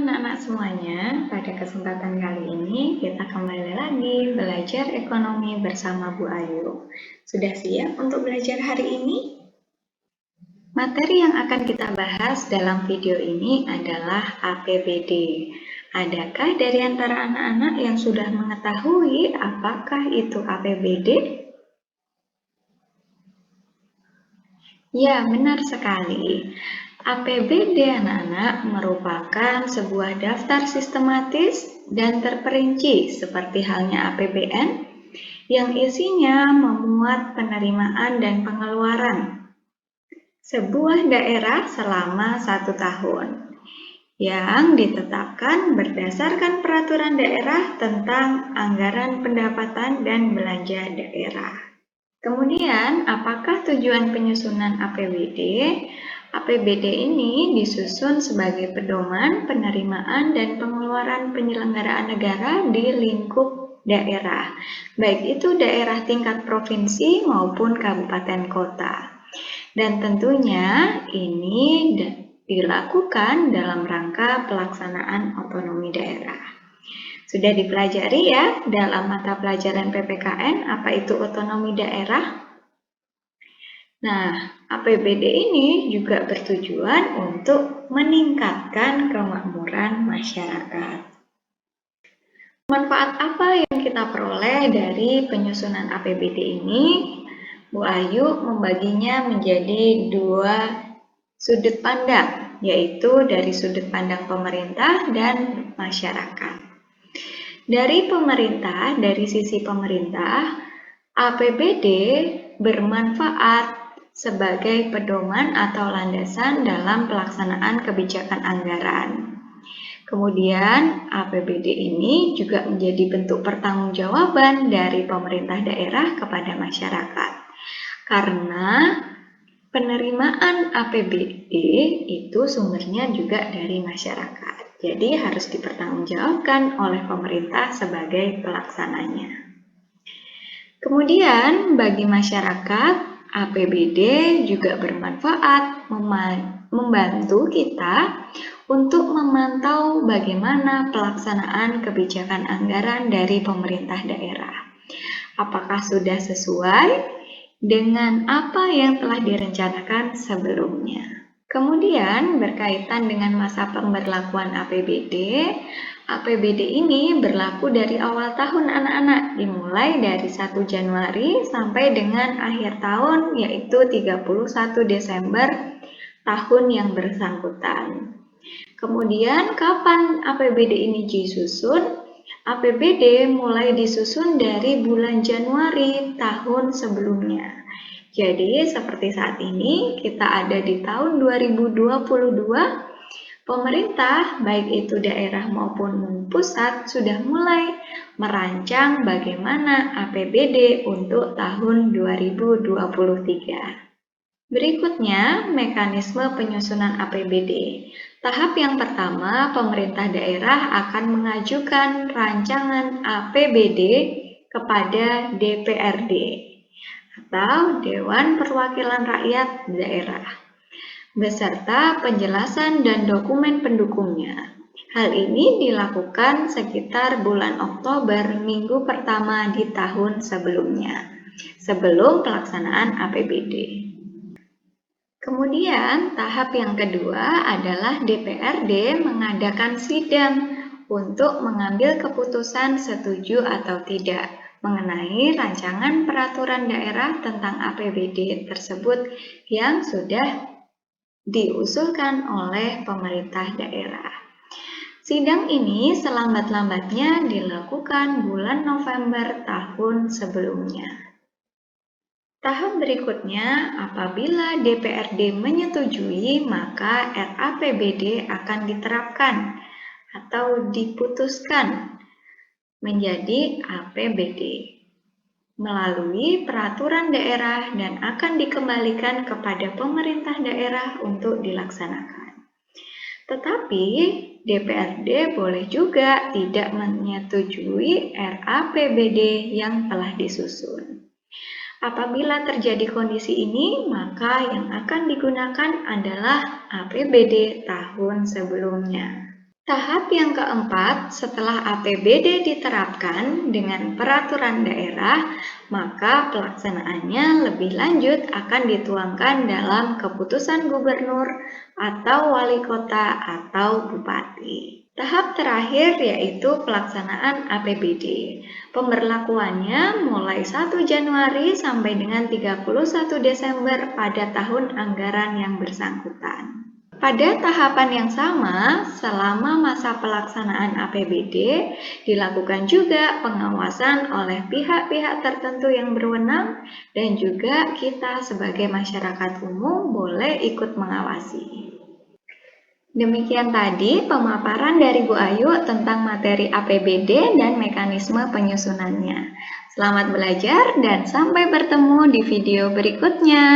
anak-anak semuanya, pada kesempatan kali ini kita kembali lagi belajar ekonomi bersama Bu Ayu. Sudah siap untuk belajar hari ini? Materi yang akan kita bahas dalam video ini adalah APBD. Adakah dari antara anak-anak yang sudah mengetahui apakah itu APBD? Ya, benar sekali. APBD anak-anak merupakan sebuah daftar sistematis dan terperinci seperti halnya APBN yang isinya memuat penerimaan dan pengeluaran sebuah daerah selama 1 tahun yang ditetapkan berdasarkan peraturan daerah tentang anggaran pendapatan dan belanja daerah. Kemudian, apakah tujuan penyusunan APBD? APBD ini disusun sebagai pedoman penerimaan dan pengeluaran penyelenggaraan negara di lingkup daerah, baik itu daerah tingkat provinsi maupun kabupaten kota. Dan tentunya ini dilakukan dalam rangka pelaksanaan otonomi daerah. Sudah dipelajari ya dalam mata pelajaran PPKN apa itu otonomi daerah? Nah, APBD ini juga bertujuan untuk meningkatkan kemakmuran masyarakat. Manfaat apa yang kita peroleh dari penyusunan APBD ini? Bu Ayu membaginya menjadi 2 sudut pandang, yaitu dari sudut pandang pemerintah dan masyarakat. Dari pemerintah, dari sisi pemerintah, APBD bermanfaat sebagai pedoman atau landasan dalam pelaksanaan kebijakan anggaran. Kemudian, APBD ini juga menjadi bentuk pertanggungjawaban dari pemerintah daerah kepada masyarakat. Karena penerimaan APBD itu sumbernya juga dari masyarakat. Jadi harus dipertanggungjawabkan oleh pemerintah sebagai pelaksananya. Kemudian bagi masyarakat, APBD juga bermanfaat membantu kita untuk memantau bagaimana pelaksanaan kebijakan anggaran dari pemerintah daerah. Apakah sudah sesuai dengan apa yang telah direncanakan sebelumnya? Kemudian berkaitan dengan masa pemberlakuan APBD, APBD ini berlaku dari awal tahun anak-anak, dimulai dari 1 Januari sampai dengan akhir tahun yaitu 31 Desember tahun yang bersangkutan. Kemudian kapan APBD ini disusun? APBD mulai disusun dari bulan Januari tahun sebelumnya. Jadi seperti saat ini kita ada di tahun 2022, pemerintah baik itu daerah maupun pusat sudah mulai merancang bagaimana APBD untuk tahun 2023. Berikutnya, mekanisme penyusunan APBD. Tahap yang pertama, pemerintah daerah akan mengajukan rancangan APBD kepada DPRD atau Dewan Perwakilan Rakyat Daerah, beserta penjelasan dan dokumen pendukungnya. Hal ini dilakukan sekitar bulan Oktober minggu pertama di tahun sebelumnya, sebelum pelaksanaan APBD. Kemudian, tahap yang kedua adalah DPRD mengadakan sidang untuk mengambil keputusan setuju atau tidak mengenai rancangan peraturan daerah tentang APBD tersebut yang sudah diusulkan oleh pemerintah daerah. Sidang ini selambat-lambatnya dilakukan bulan November tahun sebelumnya. Tahap berikutnya, apabila DPRD menyetujui, maka RAPBD akan diterapkan atau diputuskan menjadi APBD melalui peraturan daerah dan akan dikembalikan kepada pemerintah daerah untuk dilaksanakan. Tetapi DPRD boleh juga tidak menyetujui RAPBD yang telah disusun. Apabila terjadi kondisi ini, maka yang akan digunakan adalah APBD tahun sebelumnya. Tahap yang keempat, setelah APBD diterapkan dengan peraturan daerah, maka pelaksanaannya lebih lanjut akan dituangkan dalam keputusan gubernur atau wali kota atau bupati. Tahap terakhir yaitu pelaksanaan APBD. Pemberlakuannya mulai 1 Januari sampai dengan 31 Desember pada tahun anggaran yang bersangkutan. Pada tahapan yang sama, selama masa pelaksanaan APBD, dilakukan juga pengawasan oleh pihak-pihak tertentu yang berwenang dan juga kita sebagai masyarakat umum boleh ikut mengawasi. Demikian tadi pemaparan dari Bu Ayu tentang materi APBD dan mekanisme penyusunannya. Selamat belajar dan sampai bertemu di video berikutnya.